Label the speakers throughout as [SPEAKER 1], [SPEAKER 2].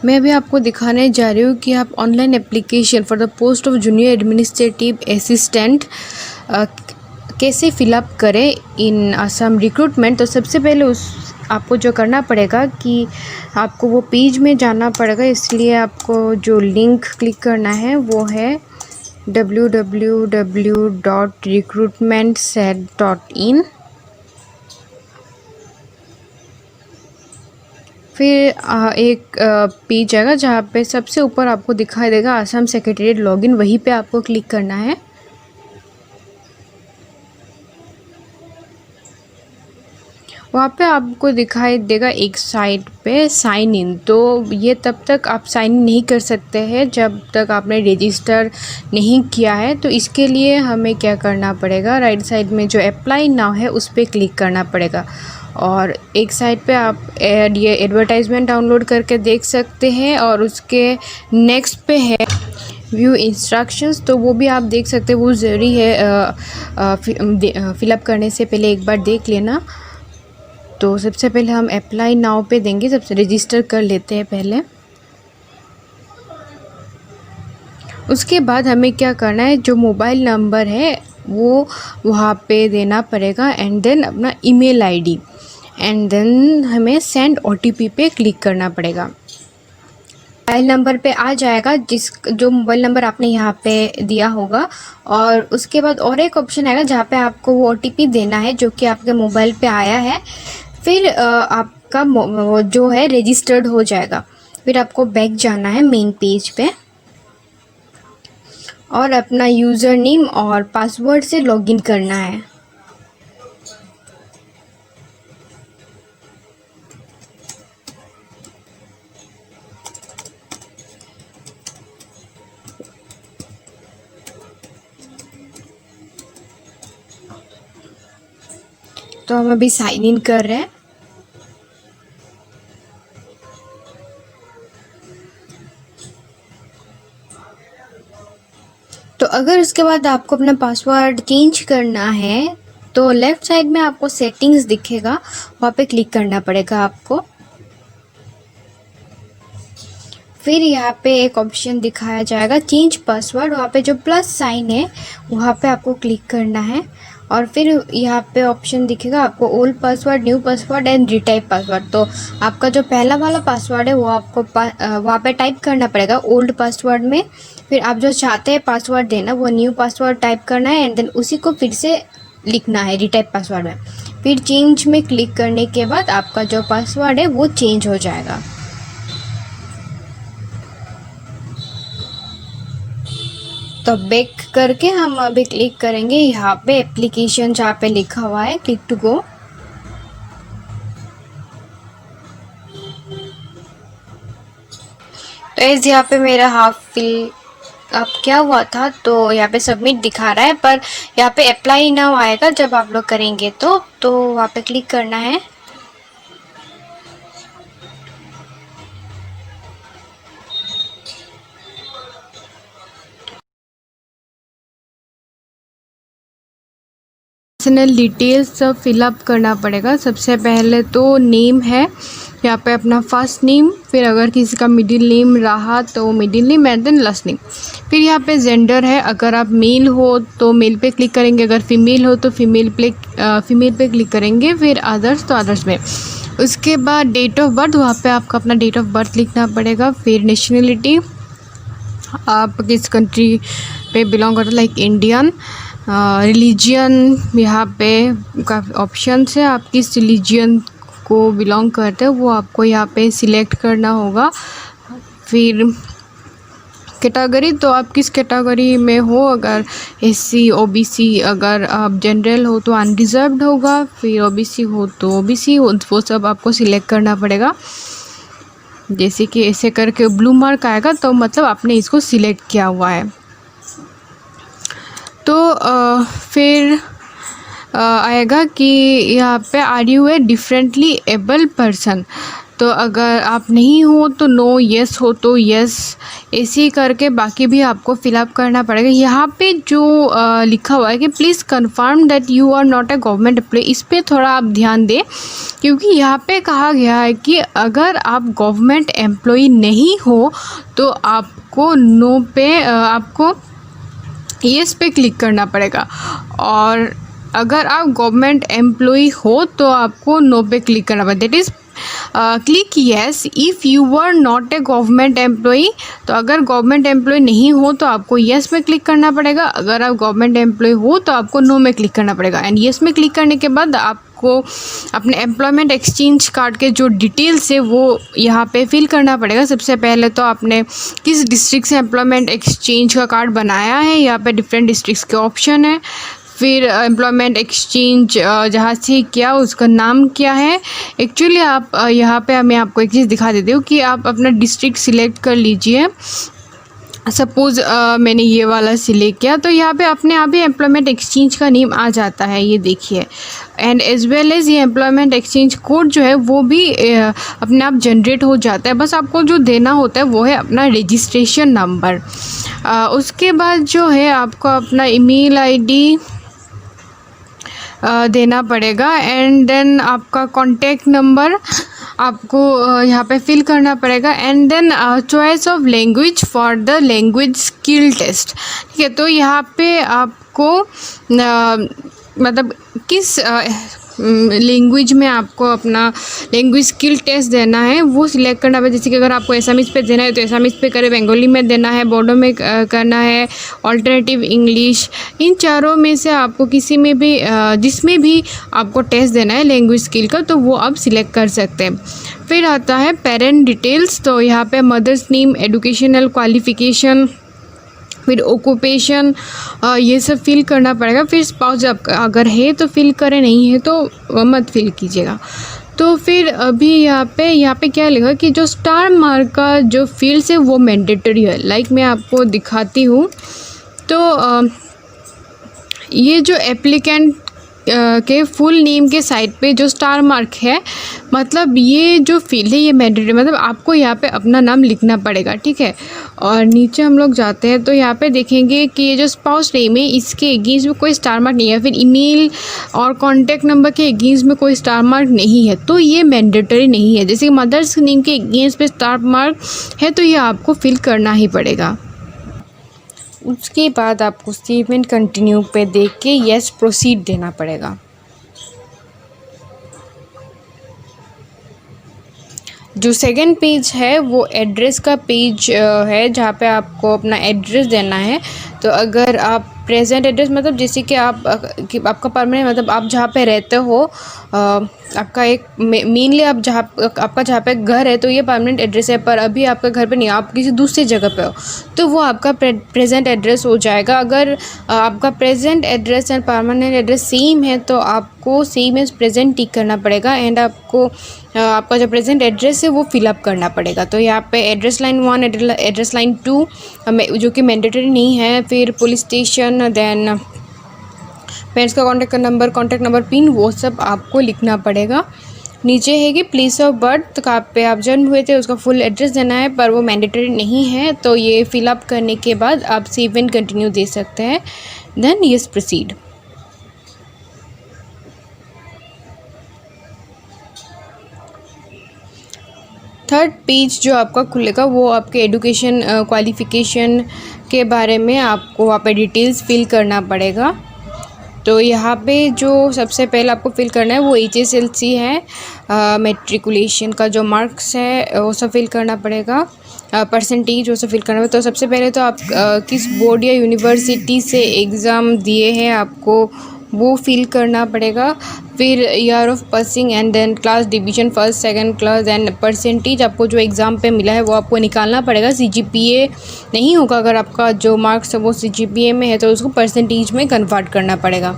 [SPEAKER 1] मैं अभी आपको दिखाने जा रही हूँ कि आप online application for the post of junior administrative assistant कैसे फिलअप करें इन असम रिक्रूटमेंट। तो सबसे पहले आपको जो करना पड़ेगा कि आपको वो पेज में जाना पड़ेगा, इसलिए आपको जो लिंक क्लिक करना है वो है www.recruitmentsat.in। फिर एक पेज आएगा जहाँ पे सबसे ऊपर आपको दिखाई देगा असम सेक्रेटेरिएट लॉगिन, वहीं पे आपको क्लिक करना है। वहाँ पे आपको दिखाई देगा एक साइट पे साइन इन। तो ये तब तक आप साइन इन नहीं कर सकते हैं जब तक आपने रजिस्टर नहीं किया है। तो इसके लिए हमें क्या करना पड़ेगा, राइट साइड में जो अप्लाई नाउ है उस पर क्लिक करना पड़ेगा। और एक साइड पे आप ये एडवर्टाइजमेंट डाउनलोड करके देख सकते हैं, और उसके नेक्स्ट पे है व्यू इंस्ट्रक्शंस, तो वो भी आप देख सकते हैं। वो ज़रूरी है फिलअप करने से पहले एक बार देख लेना। तो सबसे पहले हम अप्लाई नाउ पे देंगे, सबसे रजिस्टर कर लेते हैं पहले। उसके बाद हमें क्या करना है, जो मोबाइल नंबर है वो वहाँ पे देना पड़ेगा, एंड देन अपना ईमेल आईडी, एंड देन हमें सेंड ओटीपी पे क्लिक करना पड़ेगा। मोबाइल नंबर पे आ जाएगा जो मोबाइल नंबर आपने यहाँ पे दिया होगा, और उसके बाद और एक ऑप्शन आएगा जहाँ पे आपको वो ओटीपी देना है जो कि आपके मोबाइल पे आया है। फिर आपका जो है रजिस्टर्ड हो जाएगा। फिर आपको बैक जाना है मेन पेज पे, और अपना यूज़र नेम और पासवर्ड से लॉगिन करना है। तो हम अभी साइन इन कर रहे हैं। तो अगर उसके बाद आपको अपना पासवर्ड चेंज करना है तो लेफ़्ट साइड में आपको सेटिंग्स दिखेगा, वहाँ पे क्लिक करना पड़ेगा आपको। फिर यहाँ पे एक ऑप्शन दिखाया जाएगा चेंज पासवर्ड, वहाँ पे जो प्लस साइन है वहाँ पे आपको क्लिक करना है। और फिर यहाँ पे ऑप्शन दिखेगा आपको old password, new password and retype password. तो आपका जो पहला वाला पासवर्ड है वो आपको वहाँ पे टाइप करना पड़ेगा ओल्ड पासवर्ड में। फिर आप जो चाहते हैं पासवर्ड देना वो न्यू पासवर्ड टाइप करना है, एंड देन उसी को फिर से लिखना है रीटाइप पासवर्ड में। फिर चेंज में क्लिक करने के बाद आपका जो पासवर्ड है वो चेंज हो जाएगा। तो बैक करके हम अभी क्लिक करेंगे यहाँ पे एप्लीकेशन जहाँ पे लिखा हुआ है क्लिक टू गो। तो इस यहाँ पे मेरा हाफ फिल अब क्या हुआ था, तो यहाँ पे सबमिट दिखा रहा है, पर यहाँ पे अप्लाई नाउ आएगा जब आप लोग करेंगे तो वहाँ पे क्लिक करना है। पर्सनल डिटेल्स सब फिलअप करना पड़ेगा। सबसे पहले तो नेम है, यहाँ पे अपना फर्स्ट नेम, फिर अगर किसी का मिडिल नेम रहा तो middle name and then last name. फिर यहाँ पे जेंडर है, अगर आप मेल हो तो मेल पे क्लिक करेंगे, अगर फीमेल हो तो फीमेल पे क्लिक करेंगे, फिर अदर्स तो अदर्स में। उसके बाद डेट ऑफ बर्थ, वहाँ पे आपका अपना डेट ऑफ बर्थ लिखना पड़ेगा। फिर नेशनलिटी, आप किस कंट्री पे बिलोंग करते, लाइक इंडियन। रिलीजियन, यहाँ पे काफ़ी ऑप्शंस है, आप किस रिलीजियन को बिलोंग करते हो वो आपको यहाँ पे सिलेक्ट करना होगा। फिर कैटेगरी, तो आप किस कैटेगरी में हो, अगर एससी ओबीसी, अगर आप जनरल हो तो अनरिजर्व्ड होगा, फिर ओबीसी हो तो ओबीसी हो, वो सब आपको सिलेक्ट करना पड़ेगा। जैसे कि ऐसे करके ब्लू मार्क आएगा तो मतलब आपने इसको सिलेक्ट किया हुआ है। तो फिर आएगा कि यहाँ पे are you a differently able person. तो अगर आप नहीं हो तो नो, येस हो तो येस, ऐसे ही करके बाकी भी आपको फिलअप करना पड़ेगा। यहाँ पे जो लिखा हुआ है कि please confirm that you are not a government employ, इस पर थोड़ा आप ध्यान दें, क्योंकि यहाँ पे कहा गया है कि अगर आप गवर्नमेंट एम्प्लॉय नहीं हो तो आपको नो पे आपको येस पे क्लिक करना पड़ेगा, और अगर आप गवर्नमेंट एम्प्लॉय हो तो आपको नो पे क्लिक करना पड़ेगा। That is click yes if you are not a government employ. तो अगर गवर्नमेंट एम्प्लॉय नहीं हो तो आपको येस में क्लिक करना पड़ेगा, अगर आप गवर्नमेंट एम्प्लॉय हो तो आपको नो में क्लिक करना पड़ेगा। एंड येस में क्लिक करने के बाद आपको अपने एम्प्लॉयमेंट एक्सचेंज कार्ड के जो डिटेल्स है वो यहाँ पे फिल करना पड़ेगा। सबसे पहले तो आपने किस डिस्ट्रिक्ट से एम्प्लॉयमेंट एक्सचेंज का कार्ड बनाया है, यहाँ पे डिफरेंट डिस्ट्रिक्ट्स के ऑप्शन है। फिर एम्प्लॉयमेंट एक्सचेंज जहाँ से किया उसका नाम क्या है। एक्चुअली आप यहाँ पे मैं आपको एक चीज़ दिखा देती हूँ कि आप अपना डिस्ट्रिक्ट सिलेक्ट कर लीजिए। सपोज़ मैंने ये वाला सिलेक्ट किया तो यहाँ पे अपने आप ही एम्प्लॉयमेंट एक्सचेंज का नेम आ जाता है, ये देखिए। एंड एज वेल एज़ ये एम्प्लॉयमेंट एक्सचेंज कोड जो है वो भी अपने आप जनरेट हो जाता है। बस आपको जो देना होता है वो है अपना रजिस्ट्रेशन नंबर। उसके बाद जो है आपको अपना ईमेल आईडी देना पड़ेगा, एंड देन आपका कॉन्टैक्ट नंबर आपको यहाँ पे फिल करना पड़ेगा, and then choice of language for the language skill test. ठीक है, तो यहाँ पे आपको मतलब किस लैंग्वेज में आपको अपना लैंग्वेज स्किल टेस्ट देना है वो सिलेक्ट करना है। जैसे कि अगर आपको एसामीज़ पे देना है तो एसामीज़ पे करें, बंगाली में देना है, बोडो में करना है, ऑल्टरनेटिव इंग्लिश, इन चारों में से आपको किसी में भी जिसमें भी आपको टेस्ट देना है लैंग्वेज स्किल का तो वो आप सिलेक्ट कर सकते हैं। फिर आता है पेरेंट डिटेल्स, तो यहाँ पे मदर्स नेम, एडुकेशनल क्वालिफ़िकेशन, फिर ओक्यूपेशन, ये सब फिल करना पड़ेगा। फिर स्पाउस अगर है तो फिल करें, नहीं है तो मत फिल कीजिएगा। तो फिर अभी यहाँ पे क्या लिखा कि जो स्टार मार्क का जो फील्ड्स है वो मैंडेटरी है। लाइक मैं आपको दिखाती हूँ, तो ये जो एप्लीकेंट के फुल नेम के साइड पे जो स्टार मार्क है, मतलब ये जो फील्ड है ये मैंडेटरी, मतलब आपको यहाँ पे अपना नाम लिखना पड़ेगा। ठीक है, और नीचे हम लोग जाते हैं तो यहाँ पे देखेंगे कि ये जो स्पाउस नेम है इसके अगेंस्ट में कोई स्टार मार्क नहीं है, फिर ईमेल और कॉन्टैक्ट नंबर के अगेंस्ट में कोई स्टार मार्क नहीं है, तो ये मैंडेटरी नहीं है। जैसे कि मदर्स नेम के अगेंस्ट पे स्टार मार्क है तो ये आपको फिल करना ही पड़ेगा। उसके बाद आपको सेव एंड कंटिन्यू पे देख के येस प्रोसीड देना पड़ेगा। जो सेकंड पेज है वो एड्रेस का पेज है, जहाँ पे आपको अपना एड्रेस देना है। तो अगर आप प्रेजेंट एड्रेस मतलब जैसे कि आपका परमानेंट मतलब आप जहाँ पे रहते हो, आपका एक मेनली आप आपका जहाँ पे घर है तो ये परमानेंट एड्रेस है, पर अभी आपका घर पे नहीं, आप किसी दूसरी जगह पे हो तो वो आपका प्रेजेंट एड्रेस हो जाएगा। अगर आपका present address and permanent address same है तो आपको सेम एज प्रेजेंट टिक करना पड़ेगा, एंड आपको आपका जो प्रेजेंट एड्रेस है वो फिलअप करना पड़ेगा। तो यहाँ पे एड्रेस लाइन 1, एड्रेस लाइन 2 जो कि मैंडेटरी नहीं है, फिर पुलिस स्टेशन, देन पेरेंट्स का कॉन्टैक्ट नंबर, पिन, वो सब आपको लिखना पड़ेगा। नीचे है कि प्लेस ऑफ बर्थ, कहाँ पे आप जन्म हुए थे उसका फुल एड्रेस देना है, पर वो मैंडेटरी नहीं है। तो ये फिलअप करने के बाद आप सेव एंड कंटिन्यू दे सकते हैं, then yes proceed. Third page जो आपका खुलेगा वो आपके एजुकेशन क्वालिफ़िकेशन के बारे में आपको वहाँ पे डिटेल्स फिल करना पड़ेगा। तो यहाँ पे जो सबसे पहले आपको फिल करना है वो HSLC है, मेट्रिकुलेशन का जो मार्क्स है वो सब फिल करना पड़ेगा, परसेंटेज वो सब फिल करना है। तो सबसे पहले तो आप किस बोर्ड या यूनिवर्सिटी से एग्ज़ाम दिए हैं आपको वो फिल करना पड़ेगा। फिर year of passing and then class division, first second class, and percentage आपको जो एग्ज़ाम पे मिला है वो आपको निकालना पड़ेगा। CGPA नहीं होगा, अगर आपका जो मार्क्स है वो CGPA में है तो उसको परसेंटेज में कन्वर्ट करना पड़ेगा।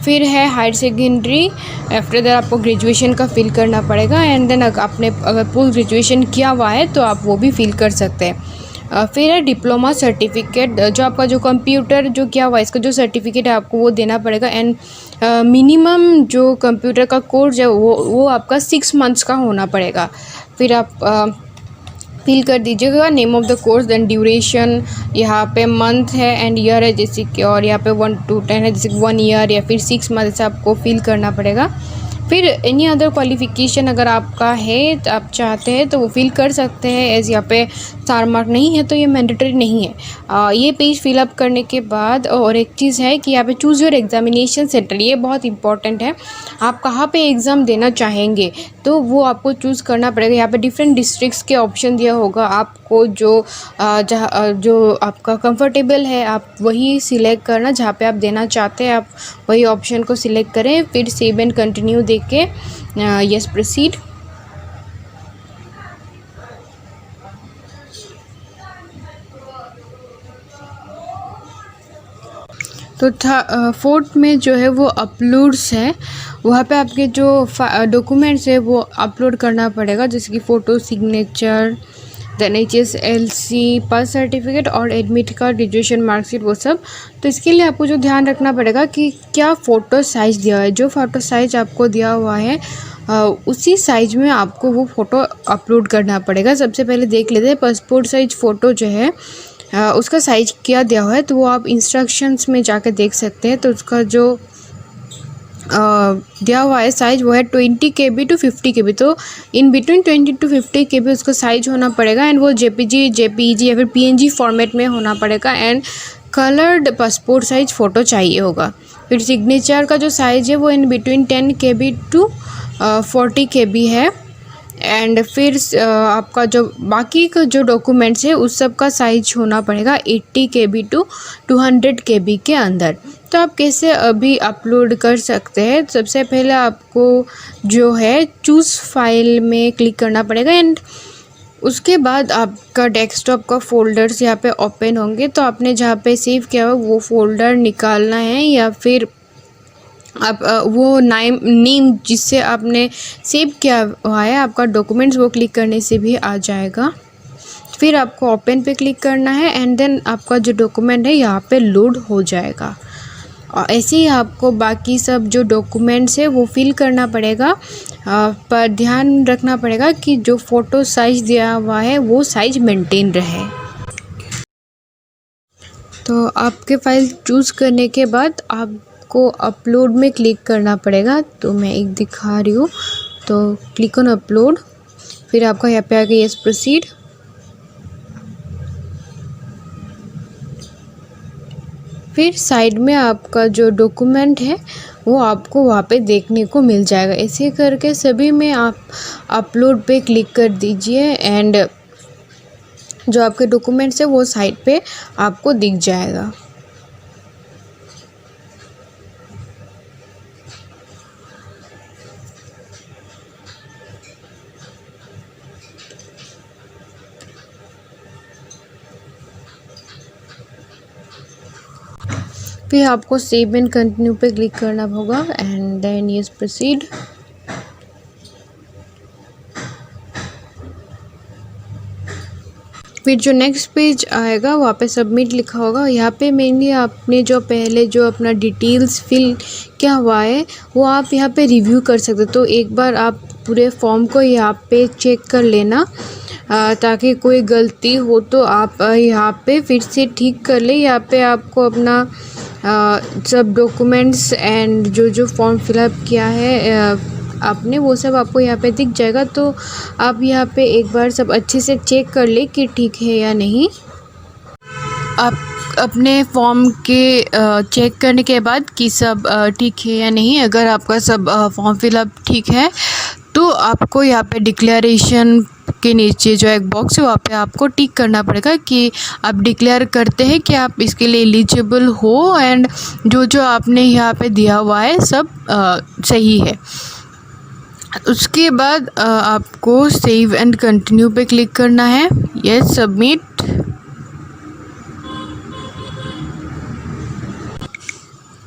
[SPEAKER 1] फिर है हायर सेकेंडरी, आफ्टर दैट आपको ग्रेजुएशन का फिल करना पड़ेगा, एंड देन आपने अगर पोस्ट ग्रेजुएशन किया हुआ है तो आप वो भी फिल कर सकते हैं। फिर है डिप्लोमा सर्टिफिकेट, जो आपका जो कंप्यूटर जो किया हुआ है इसका जो सर्टिफिकेट है आपको वो देना पड़ेगा, एंड मिनिमम जो कंप्यूटर का कोर्स है वो आपका 6 मंथ्स का होना पड़ेगा। फिर आप फिल कर दीजिएगा name of the course, then duration, यहाँ पे मंथ है एंड ईयर है जैसे कि, और यहाँ पे 1 to 10 है जैसे 1 ईयर या फिर 6 मंथ से आपको फिल करना पड़ेगा। फिर एनी अदर क्वालिफ़िकेशन अगर आपका है तो आप चाहते हैं तो वो फिल कर सकते हैं, एज़ यहाँ पे 4 मार्क नहीं है तो ये मैंडेटरी नहीं है। ये पेज फिलअप करने के बाद और एक चीज़ है कि यहाँ पे चूज़ योर एग्ज़ामिनेशन सेंटर, ये बहुत इंपॉर्टेंट है। आप कहाँ पे एग्ज़ाम देना चाहेंगे तो वो आपको चूज़ करना पड़ेगा। यहाँ पे डिफरेंट डिस्ट्रिक्ट्स के ऑप्शन दिया होगा, आपको जो जो आपका कंफर्टेबल है आप वही सिलेक्ट करना, जहाँ पे आप देना चाहते हैं आप वही ऑप्शन को सिलेक्ट करें। फिर सेव एंड कंटिन्यू दे के यस प्रोसीड। तो फोर्थ में जो है वो अपलोड्स है, वहाँ पे आपके जो डॉक्यूमेंट्स है वो अपलोड करना पड़ेगा, जैसे कि फ़ोटो, सिग्नेचर, देन HSLC, पास सर्टिफिकेट और एडमिट कार्ड, ग्रेजुएशन मार्कशीट, वो सब। तो इसके लिए आपको जो ध्यान रखना पड़ेगा कि क्या फ़ोटो साइज़ दिया हुआ है, जो फ़ोटो साइज़ आपको दिया हुआ है उसी साइज़ में आपको वो फ़ोटो अपलोड करना पड़ेगा। सबसे पहले देख लेते हैं पासपोर्ट साइज़ फ़ोटो जो है उसका साइज़ क्या दिया हुआ है, तो वो आप इंस्ट्रक्शंस में जाकर देख सकते हैं। तो उसका जो दिया हुआ है साइज़ वो है 20 KB to 50 KB, तो इन बिटवीन 20 to 50 KB उसका साइज़ होना पड़ेगा एंड वो JPG या फिर PNG फॉर्मेट में होना पड़ेगा and coloured passport size photo चाहिए होगा। फिर सिग्नेचर का जो साइज़ है वो in between 10 KB to 40 KB है एंड फिर आपका जो बाकी का जो डॉक्यूमेंट्स है उस सब का साइज होना पड़ेगा 80 KB to 200 KB के अंदर। तो आप कैसे अभी अपलोड कर सकते हैं, सबसे पहले आपको जो है चूज़ फाइल में क्लिक करना पड़ेगा एंड उसके बाद आपका डेस्कटॉप का फ़ोल्डर्स यहाँ पे ओपन होंगे। तो आपने जहाँ पे सेव किया हुआ वो फ़ोल्डर निकालना है या फिर आप वो नेम जिससे आपने सेव किया हुआ है आपका डॉक्यूमेंट्स, वो क्लिक करने से भी आ जाएगा। फिर आपको ओपन पे क्लिक करना है एंड देन आपका जो डॉक्यूमेंट है यहाँ पे लोड हो जाएगा। और ऐसे ही आपको बाकी सब जो डॉक्यूमेंट्स है वो फिल करना पड़ेगा, पर ध्यान रखना पड़ेगा कि जो फ़ोटो साइज़ दिया हुआ है वो साइज़ मेंटेन रहे। तो आपके फ़ाइल चूज़ करने के बाद आपको अपलोड में क्लिक करना पड़ेगा। तो मैं एक दिखा रही हूँ, तो क्लिक ऑन अपलोड, फिर आपका यहाँ पे आ गया यस प्रोसीड। फिर साइड में आपका जो डॉक्यूमेंट है वो आपको वहाँ पे देखने को मिल जाएगा। ऐसे करके सभी में आप अपलोड पे क्लिक कर दीजिए एंड जो आपके डॉक्यूमेंट्स है वो साइड पे आपको दिख जाएगा। फिर आपको सेव एंड कंटिन्यू पे क्लिक करना होगा एंड देन यस प्रोसीड। फिर जो नेक्स्ट पेज आएगा वहाँ पे सबमिट लिखा होगा। यहाँ पे मेनली आपने जो पहले जो अपना डिटेल्स फिल किया हुआ है वो आप यहाँ पे रिव्यू कर सकते हो। तो एक बार आप पूरे फॉर्म को यहाँ पे चेक कर लेना, ताकि कोई गलती हो तो आप यहाँ पे फिर से ठीक कर ले। यहाँ पे आपको अपना सब डॉक्यूमेंट्स एंड जो फॉर्म फिलअप किया है आपने वो सब आपको यहाँ पे दिख जाएगा। तो आप यहाँ पे एक बार सब अच्छे से चेक कर ले कि ठीक है या नहीं। आप अपने फॉर्म के चेक करने के बाद कि सब ठीक है या नहीं, अगर आपका सब फॉर्म फिलअप ठीक है तो आपको यहाँ पे डिक्लेरेशन के नीचे जो एक बॉक्स है वहाँ पे आपको टिक करना पड़ेगा कि आप डिक्लेयर करते हैं कि आप इसके लिए एलिजिबल हो एंड जो आपने यहाँ पे दिया हुआ है सब सही है। उसके बाद आपको सेव एंड कंटिन्यू पे क्लिक करना है, yes submit.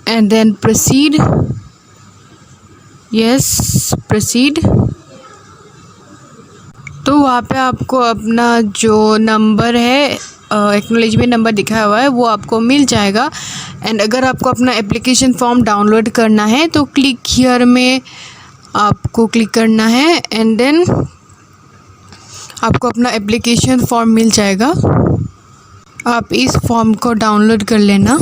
[SPEAKER 1] And then proceed, yes proceed. तो वहाँ पे आपको अपना जो नंबर है एक्नॉलेजमेंट नंबर दिखाया हुआ है वो आपको मिल जाएगा। एंड अगर आपको अपना एप्लीकेशन फॉर्म डाउनलोड करना है तो क्लिक हियर में आपको क्लिक करना है एंड देन आपको अपना एप्लीकेशन फॉर्म मिल जाएगा। आप इस फॉर्म को डाउनलोड कर लेना।